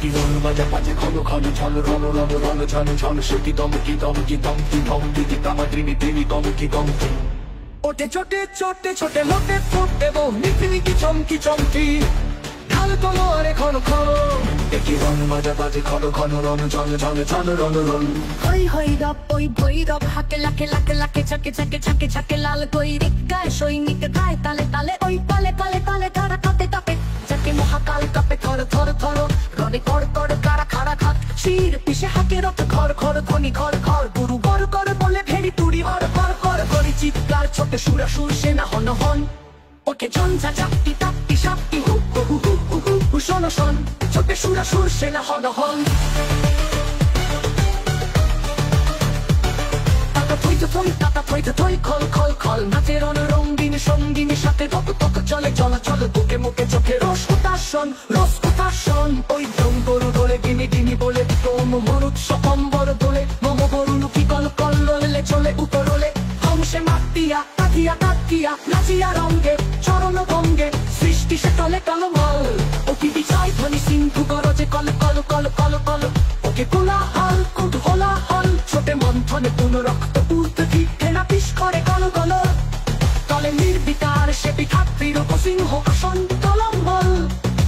কি রং বাজে বাজে ঘন ঘন ঝন রণ রণ রণ ঝন ঝন সেটি দম কি দম কি দম কি দম দিদি তামা ত্রিমি ত্রিমি দম কি দম ওটে ছোটে ছোটে ছোটে লোটে ফুটে বো নিকি চমকি চমকি ঢাল তোলো আরে ঘন ঘন একই রং বাজে বাজে ঘন ঘন রণ ঝন ঝন ঝন রণ রণ হই হই রব ওই বই রব হাকে লাকে লাকে লাকে চাকে চাকে চাকে চাকে লাল কই রিক্কায় সৈনিক গায় তালে তালে ওই পালে পালে পালে ধারা কাতে তাপে যাকে মহাকাল কাপে থর থর থর রনে কর কর কারা খাড়া খাত শির পিছে হাকে রত ঘর ঘর ধনি ঘর ঘর গুরু গর কর বলে ভেড়ি তুড়ি হর কর কর করি চিৎকার ছোট সুরা সুর সেনা হন হন ওকে ঝঞ্ঝা চাপটি তাপটি সাপটি হু হু হু হু হু হু শোন শোন ছোট সুরা সুর সেনা হন হন খল খল খল নাচের রঙিন সঙ্গিনীর সাথে তক তক চলে চলাচল বুকে মুখে চোখে রস উতাসন ওই দম গরু দোলে গিনি গিনি বলে তোম মরুৎ সকম্বর দোলে মম গরু লুকি কল কল ললে চলে উপরলে হংসে মাতিয়া তাকিয়া তাকিয়া নাচিয়া রঙ্গে চরণ গঙ্গে সৃষ্টি সে টলে টলমল ওকে বিচাই ধ্বনি সিন্ধু গরজে কল কল কল কল কল ওকে কোলাহল কুতূহলাহল ছোটে মন্থনে পুন রক্ত উর্ধি হেনা পিস করে গল গল তলে নির্বিকার সে পিঠাত্রীর সিংহ আসন তলম্বল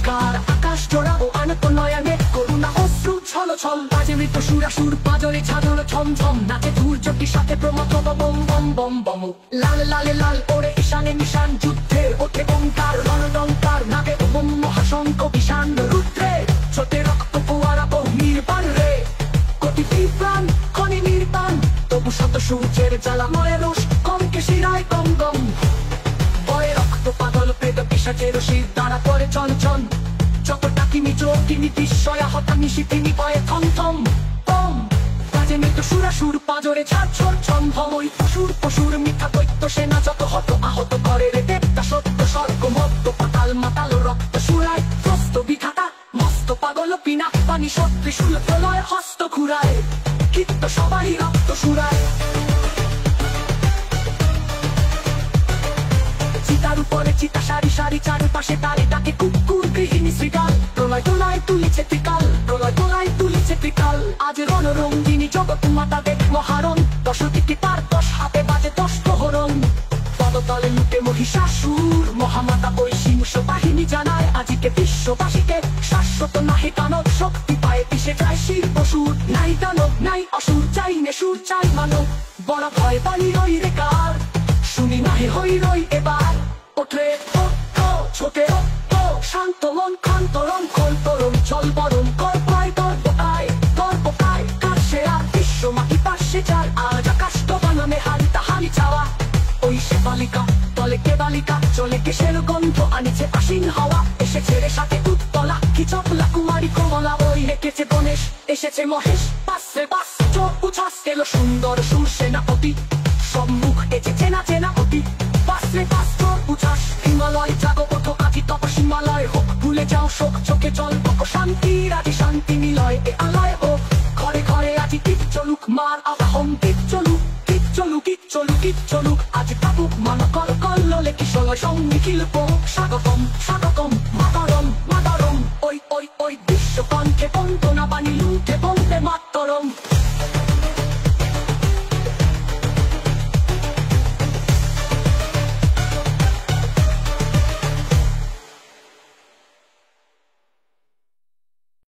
কার আকাশ জোড়া ও আনত নয়নে করুণা অশ্রু ছল ছল বাজে মৃত সুরাসুর পাজরে ছাদর ছম ছম নাচে ধূর্যটির সাথে প্রমথ বম বম বম বম লাল লালে লাল ওরে ঈশানে নিশান যুদ্ধের ওঠে ওঙ্কার রণডঙ্কার নাগে ওম মহাশঙ্খ বিষাণ রুদ্রে ছোটে রক্ত ফোয়ারা বহু নির্বাণ রে কোটি প্রাণ খনি নির্বাণ তবু শত সূর্যের জ্বালা ময় রোষ কমকে শিরায় কম গম বয়ে রক্ত পাগল পেট পিশাচের শির দ্বারা করে চন চন যতটা কিমি চোখিনি বিস্ময়া হতামি শিখিনি পায়ে থম থম পম বাজে মৃত সুরাসুর পাজরে ঝাড় ছোড় ছম ভমই পশুর পশুর মিথ্যা দৈত্য সেনা যত হত আহত করে রে দেবতা সত্য স্বর্গ মদ্য পাতাল মাতাল রক্ত সুরায় ত্রস্ত বিধাতা মস্ত পাগল পিনা পানি সত্রি শুল প্রলয় হস্ত ঘুরায় কীর্ত সবাই রক্ত সুরায় চিতার উপরে চিতা সারি সারি চারপাশে তারে ডাকে কুকুর গৃহিণী শ্রীকাল প্রলয় তোলায় তুলিছে ত্রিকাল প্রলয় তোলায় তুলিছে ত্রিকাল আজ রণরঙ্গিনী জগৎ মাতা দেখ মহারণ 10 দিকে তার 10 হাতে বাজে 10 প্রহরণ পদতলে লুটে মহিষাসুর মহামাতা ওই সিংহ বাহিনী জানায় আজিকে বিশ্ববাসীকে শাশ্বত নাহি দানব শক্তি পায়ে পিছে যায় শির পশুর নাই দানব নাই অসুর চাই নেশুর চাই মানব বড় ভয় বালি রই রে কার শুনি নাহি হই রই এবার ওঠে ছোটে শান্ত মন খান্তরণ খোল তরণ চল বরণ কর পায় তোর বোকায় কার সে আর বিশ্ব মাটি পাশে যার আজ আকাশ তো বানামে হারি তাহারি চাওয়া ওই সে বালিকা তলে কে বালিকা চলে কেশের গন্ধ আনিছে আশিন হাওয়া এসেছে রে সাথে উত্তলা কি চপলা কুমারী কমলা ওই রেখেছে গণেশ এসেছে মহেশ পাশে বাস চোখ উচ্ছ্বাস এলো সুন্দর সুর সেনাপতি সম্মুখ এসে চেনা চেনা অতি পাশে পাশ চোখ উচ্ছ্বাস হিমালয় জাগো ওঠো আজি তপসিমালয় হোক ভুলে যাও শোক চোখে জল বকো শান্তি রাজি শান্তি নিলয় এ আলয় হোক ঘরে ঘরে আজি টিপ চলুক মার আবাহন টিপ চলুক চলুক আজ কাপুক মান কল কল ললে কিশলয় সঙ্গী কিলপ স্বাগতম